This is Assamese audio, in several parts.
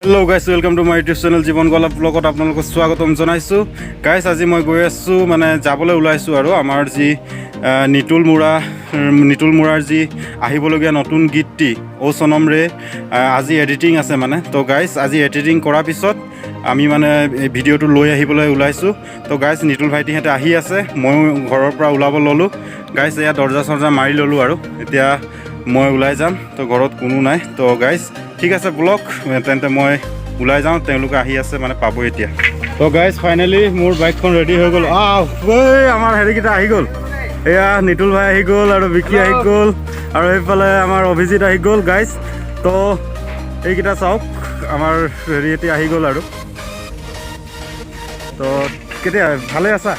Hello guys, welcome to my YouTube channel Jiban Gowala vlog-ত আপোনালোকক স্বাগতম জনাইছো guys আজি মই গৈ আছো মানে যাবলৈ ওলাইছো আৰু আমাৰ যি নিতুল মুৰাৰ যি আহিবলগীয়া নতুন গীতটি ও সনম ৰে আজি এডিটিং আছে মানে তো guys আজি এডিটিং কৰাৰ পিছত আমি মানে ভিডিওটো লৈ আহিবলৈ ওলাইছো তো guys নিতুল ভাইটিহঁতে আহি আছে মই ঘৰৰ পৰা ওলাব ললো guys এয়া দৰ্জা মাৰি ললো আৰু এতিয়া মই ওলাই যাম তো ঘৰত কোনো নাই তো গাইজ ঠিক আছে ব্লগ তেন্তে মই ওলাই যাওঁ তেওঁলোকে আহি আছে মানে পাব এতিয়া তো গাইজ ফাইনেলি মোৰ বাইকখন ৰেডি হৈ গ'ল আমাৰ হেৰিকেইটা আহি গ'ল এয়া নিতুল ভাই আহি গ'ল আৰু বিকি আহি গ'ল আৰু এইফালে আমাৰ অভিজিত আহি গ'ল গাইজ তো এইকেইটা চাওক আমাৰ হেৰি এতিয়া আহি গ'ল আৰু তো কেতিয়া ভালে আছা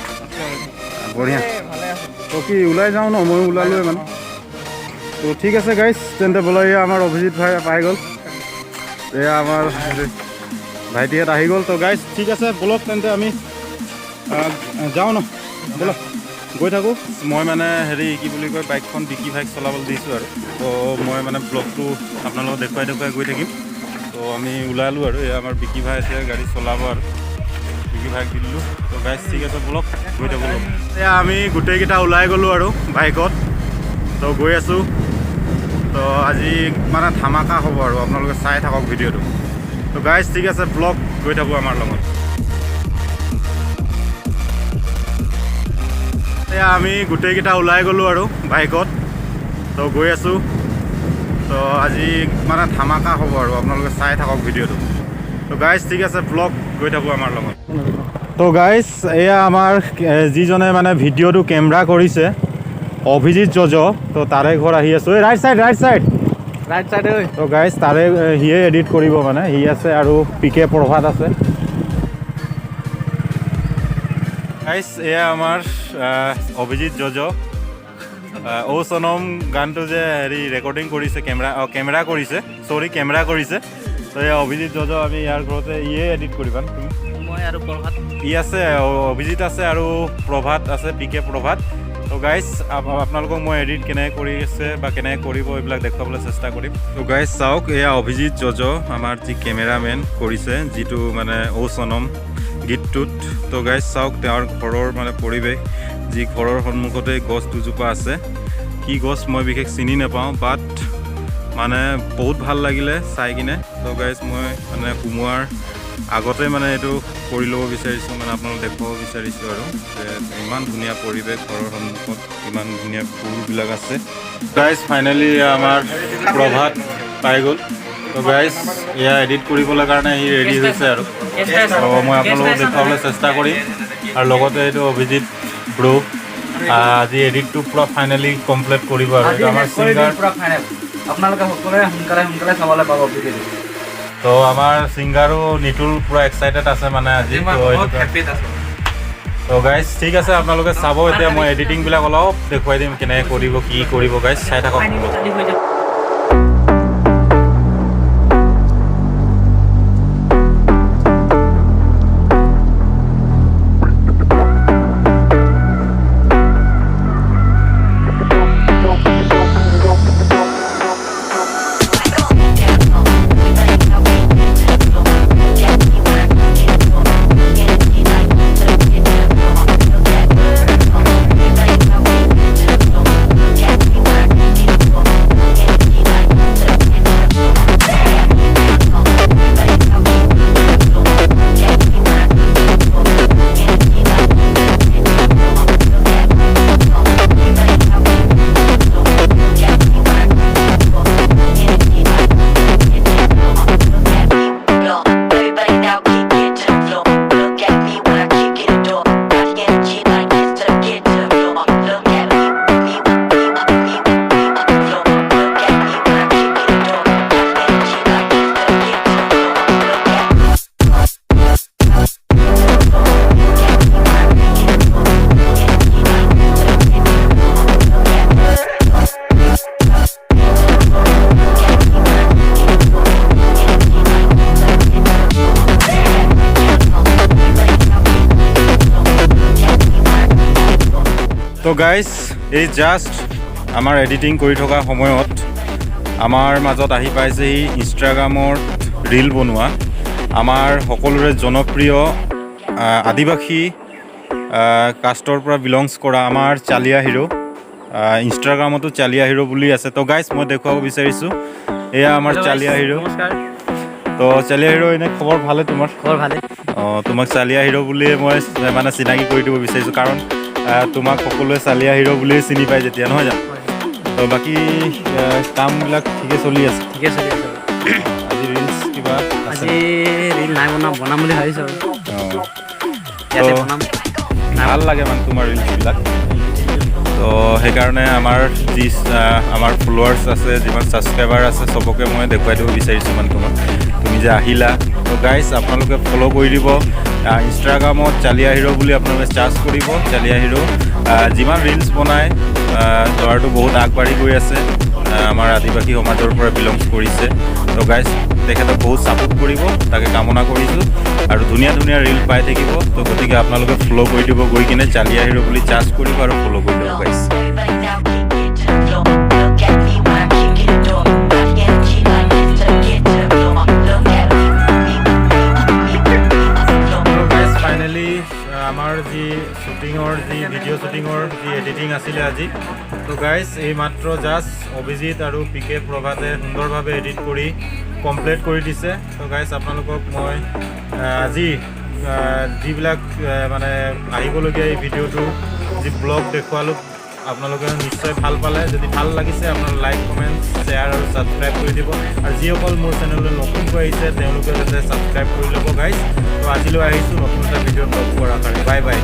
বঢ়িয়া তো কি ওলাই যাওঁ ন মই ওলালোৱে মানে তো ঠিক আছে গাইজ তেন্তে বোলে এয়া আমাৰ অভিজিত ভাই পাই গ'ল এয়া আমাৰ ভাইটিহঁত আহি গ'ল তো গাইজ ঠিক আছে বলক তেন্তে আমি যাওঁ ন বলক গৈ থাকোঁ মই মানে হেৰি কি বুলি কয় বাইকখন বিকি ভাইক চলাবলৈ দিছোঁ আৰু তো মই মানে ব্লগটো আপোনালোকক দেখুৱাই গৈ থাকিম তো আমি ওলালোঁ আৰু এয়া আমাৰ বিকি ভাই এতিয়া গাড়ী চলাব আৰু বিকি ভাইক দিলোঁ তো গাইজ ঠিক আছে বলক গৈ থাকোঁ এয়া আমি গোটেইকেইটা ওলাই গ'লোঁ আৰু বাইকত তো গৈ আছোঁ তো আজি মানে ধামাকা হ'ব আৰু আপোনালোকে চাই থাকক ভিডিঅ'টো তো গাইজ ঠিক আছে ব্লগ গৈ থাকোঁ আমাৰ লগত এয়া আমি গোটেইকেইটা ওলাই গ'লোঁ আৰু বাইকত তো গৈ আছোঁ তো আজি মানে ধামাকা হ'ব আৰু আপোনালোকে চাই থাকক ভিডিঅ'টো তো গাইজ ঠিক আছে ব্লগ গৈ থাকোঁ আমাৰ লগত তো গাইজ এয়া আমাৰ যিজনে মানে ভিডিঅ'টো কেমেৰা কৰিছে অভিজিত জজ তো তাৰে ঘৰ আহি আছো ৰাইট সাইড তো গাইজ তাৰে হিয়ে এডিট কৰিব মানে হি আছে আৰু পিকে প্ৰভাত আছে গাইজ এয়া আমাৰ অভিজিত জজ ও সনম গানটো যে হেৰি ৰেকৰ্ডিং কৰিছে কেমেৰা কৰিছে তো এয়া অভিজিত জজ আমি ইয়াৰ ঘৰতে ইয়ে এডিট কৰিবা তুমি মই আৰু প্ৰভাত ই আছে অভিজিত আছে আৰু প্ৰভাত আছে পিকে প্ৰভাত তো গাইজ আপোনালোকক মই এডিট কেনেকৈ কৰি আছে বা কেনেকৈ কৰিব এইবিলাক দেখুৱাবলৈ চেষ্টা কৰিম তো গাইজ চাওক এয়া অভিজিত জজ আমাৰ যি কেমেৰামেন কৰিছে যিটো মানে ও সনম গীতটোত তো গাইজ চাওক তেওঁৰ ঘৰৰ মানে পৰিৱেশ যি ঘৰৰ সন্মুখতে গছ দুজোপা আছে কি গছ মই বিশেষ চিনি নাপাওঁ বাট মানে বহুত ভাল লাগিলে চাই কিনে তো গাইজ মই মানে সোমোৱাৰ আগতে মানে এইটো কৰি ল'ব বিচাৰিছোঁ মানে আপোনালোক দেখুৱাব বিচাৰিছোঁ আৰু যে ইমান ধুনীয়া পৰিৱেশ ঘৰৰ সন্মুখত ইমান ধুনীয়া ফুলবিলাক আছে গাইজ ফাইনেলি আমাৰ প্ৰভাত পাই গ'ল তো গাইজ এয়া এডিট কৰিবলৈ কাৰণে সি ৰেডি হৈছে আৰু মই আপোনালোকক দেখুৱাবলৈ চেষ্টা কৰিম আৰু লগতে এইটো অভিজিত ব্ৰ আজি এডিটটো পূৰা ফাইনেলি কমপ্লিট কৰিব আৰু আমাৰ ছিংগাৰ আপোনালোকে সোনকালে চাবলৈ পাব তো আমাৰ ছিংগাৰো নিতুল পূৰা এক্সাইটেড আছে মানে আজি তো গাইজ ঠিক আছে আপোনালোকে চাব এতিয়া মই এডিটিংবিলাক অলপ দেখুৱাই দিম কেনেকৈ কৰিব কি কৰিব গাইজ চাই থাকক তো গাইজ এই জাষ্ট আমাৰ এডিটিং কৰি থকা সময়ত আমাৰ মাজত আহি পাইছে ইনষ্টাগ্ৰামৰ ৰীল বনোৱা আমাৰ সকলোৰে জনপ্ৰিয় আদিবাসী কাষ্টৰ পৰা বিলংছ কৰা আমাৰ চালিয়া হিৰো ইনষ্টাগ্ৰামতো চালিয়া হিৰো বুলি আছে তো গাইজ মই দেখুৱাব বিচাৰিছোঁ এয়া আমাৰ চালিয়া হিৰো তো চালিয়া হিৰো এনে খবৰ ভালে তোমাৰ খবৰ ভালে অঁ তোমাক চালিয়া হিৰো বুলিয়ে মই মানে চিনাকি কৰি দিব বিচাৰিছোঁ কাৰণ তোমাক সকলোৱে চালিয়া হিৰো বুলিয়ে চিনি পায় যেতিয়া নহয় জানো তো বাকী কামবিলাক ঠিকে চলি আছে আজি ৰিলছ কিবা আজি ৰিল নাই বনাম বুলি ভাবিছোঁ ইয়াতে বনাম ভাল লাগে মানে তোমাৰ ৰিলছবিলাক তো সেইকাৰণে আমাৰ যি আমাৰ ফলোৱাৰ্ছ আছে যিমান ছাবস্ক্ৰাইবাৰ আছে চবকে মই দেখুৱাই দিব বিচাৰিছোঁ মানে তুমি যে আহিলা তো গাইজ আপোনালোকে ফ'ল' কৰি দিব ইনষ্টাগ্ৰামত চালিয়া হিৰো বুলি আপোনালোকে চাৰ্চ কৰিব চালিয়া হিৰো যিমান ৰিলছ বনায় ল'ৰাটো বহুত আগবাঢ়ি গৈ আছে আমাৰ আদিবাসী সমাজৰ পৰা বিলংছ কৰিছে তো গাইজ তেখেতক বহুত ছাপোৰ্ট কৰিব তাকে কামনা কৰিছোঁ আৰু ধুনীয়া ধুনীয়া ৰিল পাই থাকিব তো গতিকে আপোনালোকে ফ'ল' কৰি দিব গৈ কিনে চালিয়া হিৰো বুলি চাৰ্চ কৰিব আৰু ফ'ল' কৰি দিব গাইজ ফাইনেলি আমাৰ যি শ্বুটিঙৰ যি ভিডিঅ' শ্বুটিঙৰ যি এডিটিং আছিলে আজি তো গাইজ এই মাত্ৰ জাষ্ট অভিজিত আৰু পিকে প্ৰভাতে সুন্দৰভাৱে এডিট কৰি কমপ্লিট কৰি দিছে তো গাইজ আপোনালোকক মই আজি যিবিলাক মানে আহিবলগীয়া এই ভিডিঅ'টো যি ব্লগ দেখুৱালোঁ আপোনালোকে নিশ্চয় ভাল পালে যদি ভাল লাগিছে আপোনালোকে লাইক কমেণ্ট শ্বেয়াৰ আৰু ছাবস্ক্ৰাইব কৰি দিব আৰু যিসকল মোৰ চেনেললৈ নতুনকৈ আহিছে তেওঁলোকে যাতে ছাবস্ক্ৰাইব কৰি ল'ব গাইজ তো আজিলৈ আহিছোঁ নতুন এটা ভিডিঅ'ত লগ কৰাৰ কাৰণে বাই বাই